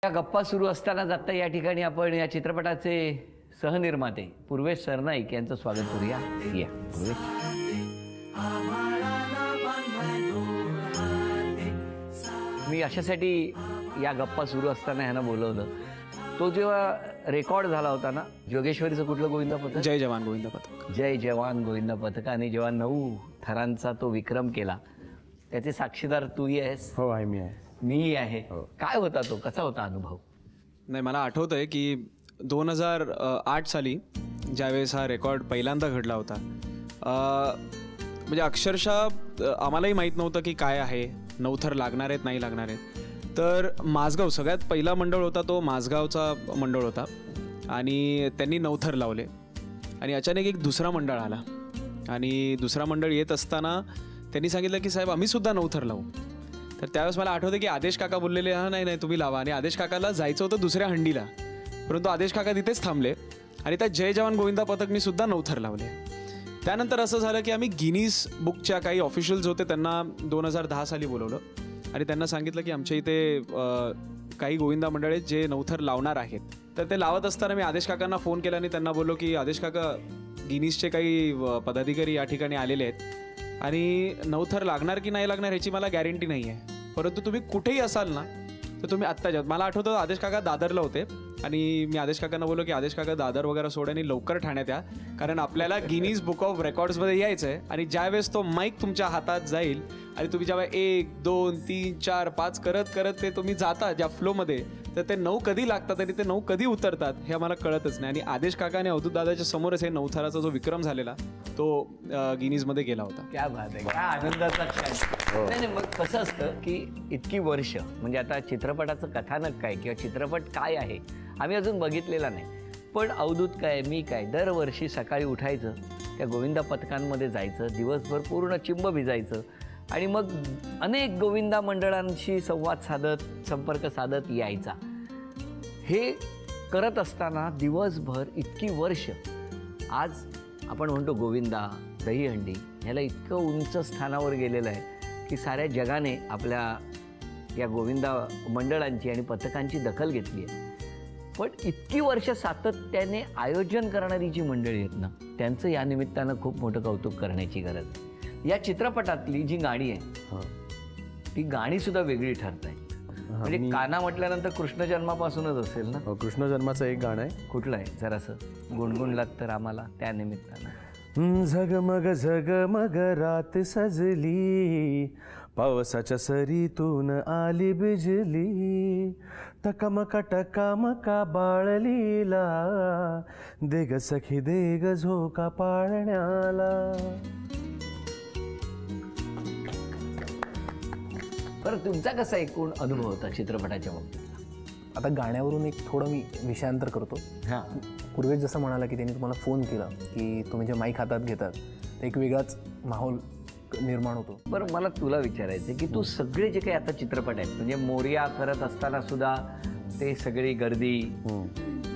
या गप्पा सुरू असतानाच आता या ठिकाणी आपण या चित्रपटाचे सहनिर्माते पूर्वेश सरनाईक यांचं स्वागत करूया. या पूर्वेश. मी अशासाठी या गप्पा सुरू असताना ह्यांना बोलवलं. तो जेव्हा रेकॉर्ड झाला होता ना जोगेश्वरीचं कुठलं गोविंद पथक, जय जवान गोविंद पथक, जय जवान गोविंद पथकाने जेव्हा 9 थरांचा तो विक्रम केला त्याचे साक्षीदार तूही आहेस. हो आहे, मी आहे, मी आहे. काय होता तो, कसा होता अनुभव? नाही मला आठवतंय की 2008 साली ज्यावेळेस हा रेकॉर्ड पहिल्यांदा घडला होता, म्हणजे अक्षरशः आम्हालाही माहीत नव्हतं की काय आहे, 9 थर लागणार आहेत नाही लागणार आहेत. तर माझगाव सगळ्यात पहिला मंडळ होता तो माझगावचा मंडळ होता आणि त्यांनी 9 थर लावले. आणि अचानक एक दुसरा मंडळ आला आणि दुसरा मंडळ येत असताना त्यांनी सांगितलं की साहेब आम्ही सुद्धा 9 थर लावू. तर त्यावेळेस मला आठवतं की आदेश काका बोललेले हां नाही नाही तुम्ही लावा. आणि आदेश काकाला जायचं होतं दुसऱ्या हंडीला, परंतु आदेश काका तिथेच थांबले आणि त्या जय जवान गोविंदा पथक मी सुद्धा 9 थर लावले. त्यानंतर असं झालं की आम्ही गिनीज बुकच्या काही ऑफिशियल्स होते त्यांना 2010 साली बोलवलं आणि त्यांना सांगितलं की आमच्या इथे काही गोविंदा मंडळ आहेत जे 9 थर लावणार आहेत. तर ते लावत असताना मी आदेश काकांना फोन केला आणि त्यांना बोललो की आदेश काका गिनीजचे काही पदाधिकारी या ठिकाणी आलेले आहेत आणि 9 थर लागणार की नाही लागणार ह्याची मला गॅरंटी नाही आहे, परंतु तुम्ही कुठेही असाल ना तर तुम्ही आत्ता जाऊ. मला आठवतं आदेश काका दादरला होते आणि मी आदेश काकांना बोललो की आदेश काका दादर वगैरे सोड आणि लवकर ठाण्यात या, कारण आपल्याला गिनीज बुक ऑफ रेकॉर्ड्समध्ये यायचं आहे. आणि ज्यावेळेस तो माईक तुमच्या हातात जाईल आणि तुम्ही जेव्हा 1 2 3 4 5 करत करत ते तुम्ही जाता ज्या फ्लोमध्ये, तर ते 9 कधी लागतात आणि ते 9 कधी उतरतात हे आम्हाला कळतच नाही. आणि आदेश काका आणि अवधूत दादाच्या समोरच हे 9 थराचा जो विक्रम झालेला तो गिनीजमध्ये गेला होता. क्या बात आहे, काय आनंदाचा क्षण. नाही मग कसं असतं की इतकी वर्ष म्हणजे आता चित्रपटाचं कथानक काय किंवा चित्रपट काय आहे आम्ही अजून बघितलेला नाही, पण अवधूत काय मी काय दरवर्षी सकाळी उठायचं, त्या गोविंदा पथकांमध्ये जायचं, दिवसभर पूर्ण चिंब भिजायचं आणि मग अनेक गोविंदा मंडळांशी संवाद साधत संपर्क साधत यायचा. हे करत असताना दिवसभर इतकी वर्ष आज आपण म्हणतो गोविंदा दहीहंडी ह्याला इतकं उंच स्थानावर गेलेलं आहे की साऱ्या जगाने आपल्या या गोविंदा मंडळांची आणि पथकांची दखल घेतली आहे. पण इतकी वर्ष सातत्याने आयोजन करणारी जी मंडळी आहेत ना त्यांचं या निमित्तानं खूप मोठं कौतुक करण्याची गरज आहे. या चित्रपटातली जी गाणी आहे ती गाणी सुद्धा वेगळी ठरत आहेत. म्हणजे काना म्हटल्यानंतर कृष्ण जन्मापासूनच असेल ना? कृष्ण जन्माचं एक गाणं आहे. कुठलं आहे जरासं गुणगुणलात तर आम्हाला त्या निमित्तानं. झगमग झगमग रात सजली, पावसाच्या सरीतून आली बिजली, टकामका टकामका बाळलीला, देग सखी देग झोका पाळण्याला. बरं तुमचा कसा एकूण अनुभव होता चित्रपटाच्या बाबतीत? आता गाण्यावरून एक थोडं मी विषयांतर करतो. हां पूर्वेश जसं म्हणाला की त्यांनी तुम्हाला फोन केला की तुम्ही जे माईक हातात घेतात तर एक वेगळाच माहोल निर्माण होतो. बरं मला तुला विचारायचं की तू सगळे जे काही आता चित्रपट आहेत म्हणजे मोरया करत असताना सुद्धा ते सगळी गर्दी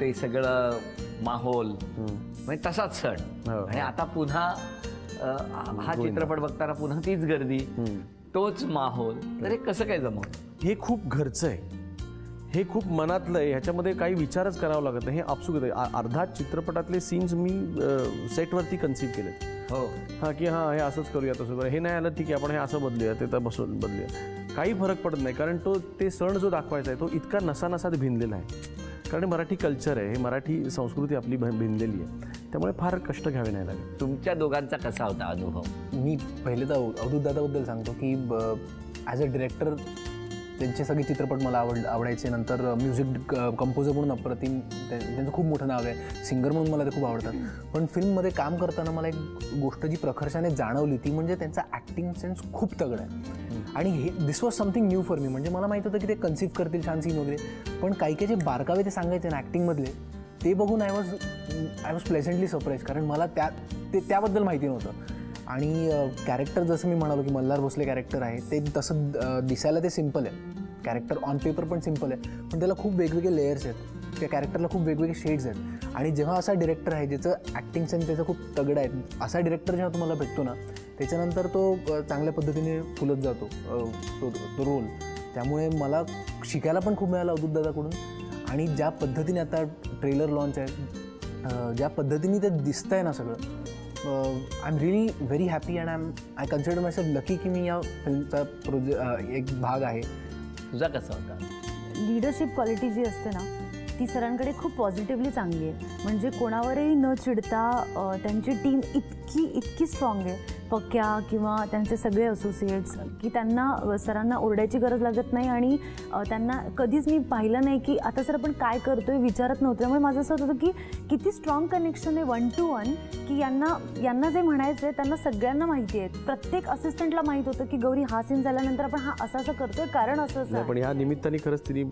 ते सगळं माहोल म्हणजे तसाच सण आणि आता पुन्हा हा चित्रपट बघताना पुन्हा तीच गर्दी तोच माहोल, तर हे कसं काय जमवलं? हे खूप घरचं आहे, हे खूप मनातलं आहे, ह्याच्यामध्ये काही विचारच करावा लागत नाही. हे आपसुक आहे. अर्धा चित्रपटातले सीन्स मी सेटवरती कन्सीव्ह केले. हो हां की हां हे असंच करूया तसं करूया, हे नाही आलं ठीक आहे आपण हे असं बदलूया ते तर बसून बदलूया, काही फरक पडत नाही. कारण तो ते सण जो दाखवायचा आहे तो इतका नसानसात भिनलेला आहे. कारण मराठी कल्चर आहे, हे मराठी संस्कृती आपली भिनलेली आहे, त्यामुळे फार कष्ट घ्यावे नाही लागत. तुमच्या दोघांचा कसा होता अनुभव? मी पहिले तर अवधूत दादाबद्दल सांगतो की ॲज अ डिरेक्टर त्यांचे सगळे चित्रपट मला आवडायचे. नंतर म्युझिक कंपोजर म्हणून अप्रतिम त्यांचं खूप मोठं नाव आहे, सिंगर म्हणून मला ते खूप आवडतात. पण फिल्ममध्ये काम करताना मला एक गोष्ट जी प्रखरशाने जाणवली ती म्हणजे त्यांचा ॲक्टिंग सेन्स खूप तगडा आहे. आणि हे this was something new for me. म्हणजे मला माहीत होतं की ते कन्सिव्ह करतील छान सीन वगैरे, पण काही काही जे बारकावे ते सांगायचे ना ॲक्टिंगमधले ते बघून आय वॉज प्लेझंटली सरप्राईज, कारण मला त्याबद्दल माहिती नव्हतं. आणि कॅरेक्टर जसं मी म्हणालो की मल्हार भोसले कॅरेक्टर आहे ते तसं दिसायला ते सिम्पल आहे. कॅरेक्टर ऑन पेपर पण सिम्पल आहे, पण त्याला खूप वेगवेगळे लेयर्स आहेत, त्या कॅरेक्टरला खूप वेगवेगळे शेड्स आहेत. आणि जेव्हा असा डिरेक्टर आहे ज्याचं ॲक्टिंग सेन्स त्याचं खूप तगडं आहे, असा डिरेक्टर जेव्हा तुम्हाला भेटतो ना त्याच्यानंतर तो चांगल्या पद्धतीने फुलत जातो तो रोल. त्यामुळे मला शिकायला पण खूप मिळालं अवधूत दादाकडून. आणि ज्या पद्धतीने आता ट्रेलर लॉन्च आहे, ज्या पद्धतीने ते दिसतं आहे ना सगळं, I am really very happy and I consider my self lucky की मी या फिल्मचा एक भाग आहे. तुझा कसा होता? लीडरशिप क्वालिटी जी असते ना ती सरांकडे खूप पॉझिटिव्हली चांगली आहे. म्हणजे कोणावरही न चिडता त्यांची टीम इतकी स्ट्रॉंग आहे, पक्या किंवा त्यांचे सगळे असोसिएट्स, की त्यांना सरांना ओरडायची गरज लागत नाही. आणि त्यांना कधीच मी पाहिलं नाही की आता सर आपण काय करतोय विचारत नव्हतं. त्यामुळे माझं असं होतं की किती स्ट्रॉंग कनेक्शन आहे 1 to 1, की यांना जे म्हणायचं आहे त्यांना सगळ्यांना माहिती आहे. प्रत्येक असिस्टंटला माहीत होतं की गौरी हा सीन झाल्यानंतर आपण हा असं करतोय कारण असं. पण ह्या निमित्ताने खरंच तिने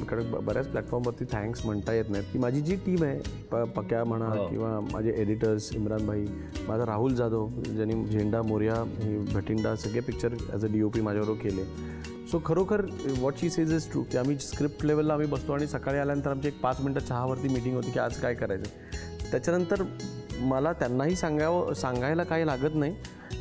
कारण बऱ्याच प्लॅटफॉर्मवरती थँक्स म्हणता येत नाहीत की माझी जी टीम आहे, पक्या म्हणा किंवा माझे एडिटर्स इम्रान भाई, माझा राहुल जाधव ज्यांनी झेंडा मोर्या हे भटिंडा सगळे पिक्चर ॲज अ DOP माझ्याबरोबर केले. सो खरोखर what she says is true की आम्ही स्क्रिप्ट लेवलला आम्ही बसतो आणि सकाळी आल्यानंतर आमची एक 5 मिनटं चहावरती मीटिंग होती की आज काय करायचं. त्याच्यानंतर मला त्यांनाही सांगायला काही लागत नाही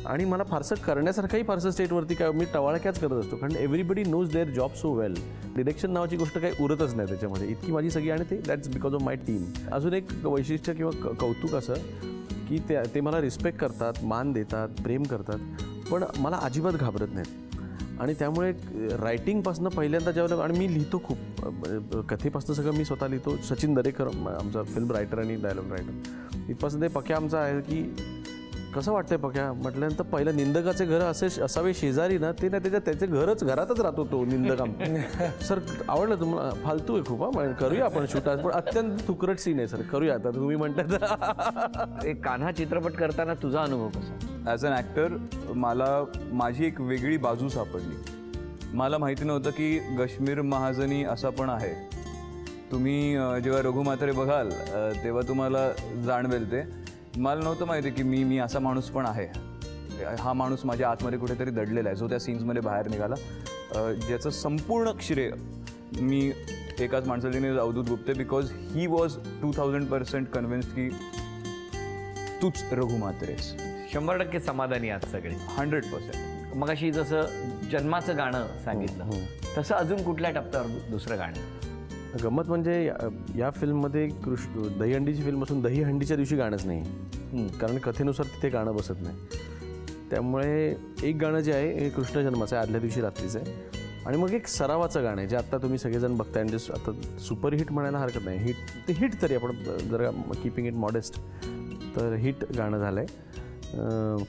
आणि मला फारसं करण्यासारखंही फारसं स्टेटवरती काय मी टवाळक्याच करत असतो, कारण everybody knows their job so well. Direction नावाची गोष्ट काही उरतच नाही त्याच्यामध्ये, इतकी माझी सगळी. आणि ते that's because of my team. अजून एक वैशिष्ट्य किंवा कौतुक असं की ते मला रिस्पेक्ट करतात, मान देतात, प्रेम करतात, पण मला अजिबात घाबरत नाहीत. आणि त्यामुळे रायटिंगपासून पहिल्यांदा जेव्हा, आणि मी लिहितो खूप, कथेपासून सगळं मी स्वतः लिहितो. सचिन दरेकर आमचा फिल्म रायटर आणि डायलॉग रायटर, इथपासून ते पक्या आमचा आहे की कसं वाटतंय पक्या म्हटल्यानंतर पहिलं निंदकाचे घर असावे शेजारी ना, ते ना त्याचे घरातच राहतो तो निंदक. सर आवडलं तुम्हाला? फालतू आहे खूप, करूया आपण शूट आज, पण अत्यंत तुकरट सीन आहे सर, करूया आता तुम्ही म्हणतात. एक कान्हा चित्रपट करताना तुझा अनुभव कसा? ॲज अन ॲक्टर मला माझी एक वेगळी बाजू सापडली. मला माहिती नव्हतं की गश्मीर महाजनी असा पण आहे. तुम्ही जेव्हा रघु म्हात्रे बघाल तेव्हा तुम्हाला जाणवेल ते. मला नव्हतं माहिती की मी असा माणूस पण आहे. हा माणूस माझ्या आतमध्ये कुठेतरी दडलेला आहे, जो त्या सीन्समध्ये बाहेर निघाला, ज्याचं संपूर्ण श्रेय मी एकाच माणसाला दिले, Avadhoot Gupte, because he was 2000% convinced की तूच रघु म्हात्रेस. 100% समाधानी आहात सगळे? 100%. मग अशी जसं जन्माचं गाणं सांगितलं तसं अजून कुठल्या टप्प्यावर दुसरं गाणं? गंमत म्हणजे या फिल्ममध्ये दहीहंडीची फिल्म असून दहीहंडीच्या दिवशी गाणंच नाही, कारण कथेनुसार तिथे गाणं बसत नाही. त्यामुळे एक गाणं जे आहे हे कृष्ण जन्माचं आहे, आदल्या दिवशी रात्रीचं आहे. आणि मग एक सरावाचं गाणं आहे जे आत्ता तुम्ही सगळेजण बघताय. म्हणजे आता सुपरहिट म्हणायला हरकत नाही, हिट तरी आपण जरा कीपिंग इट मॉडेस्ट, तर हिट गाणं झालं आहे.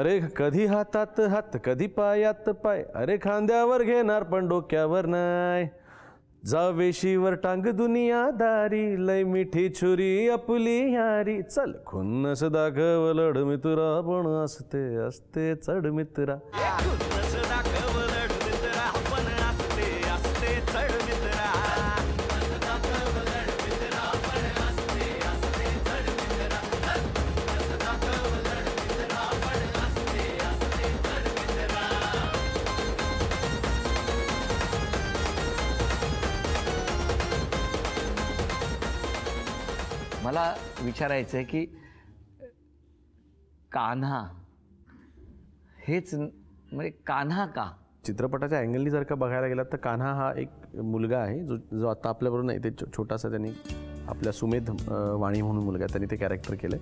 अरे कधी हातात हात कधी पायात पाय, अरे खांद्यावर घेणार पण डोक्यावर नाही, जावेशीवर टांग दुनियादारी, लय मिठी छुरी आपली यारी, चल खुन्नस दाखव लढ मित्रा, पण असते चढ मित्रा. मला विचारायचं आहे की कान्हा हेच म्हणजे कान्हा का? चित्रपटाच्या अँगलनी जर का बघायला गेलात तर कान्हा हा एक मुलगा आहे जो आता आपल्याबरोबर नाही, ते छोटासा त्यांनी आपल्या सुमेध वाणी म्हणून मुलगा त्यांनी ते कॅरेक्टर केलं,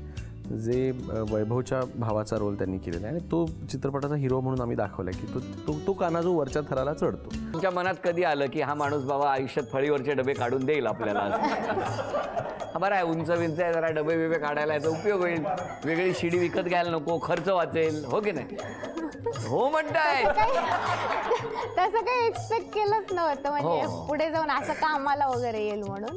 जे वैभवच्या भावाचा रोल त्यांनी केलेला आहे. आणि तो चित्रपटाचा हिरो म्हणून आम्ही दाखवला की तो कान्हा जो वरच्या थराला चढतो. तुमच्या मनात कधी आलं की हा माणूस बाबा आयुष्यात फळीवरचे डबे काढून देईल आपल्याला? बरं आहे, उंच विंच आहे, जरा डबे बिबे काढायला याचा उपयोग होईल, वेगळी शिडी विकत घ्यायला नको, खर्च वाचेल, हो की नाही? हो म्हणताय. तसं काही एक्सपेक्ट केलंच नव्हतं, म्हणजे पुढे जाऊन असं कामाला वगैरे येईल म्हणून.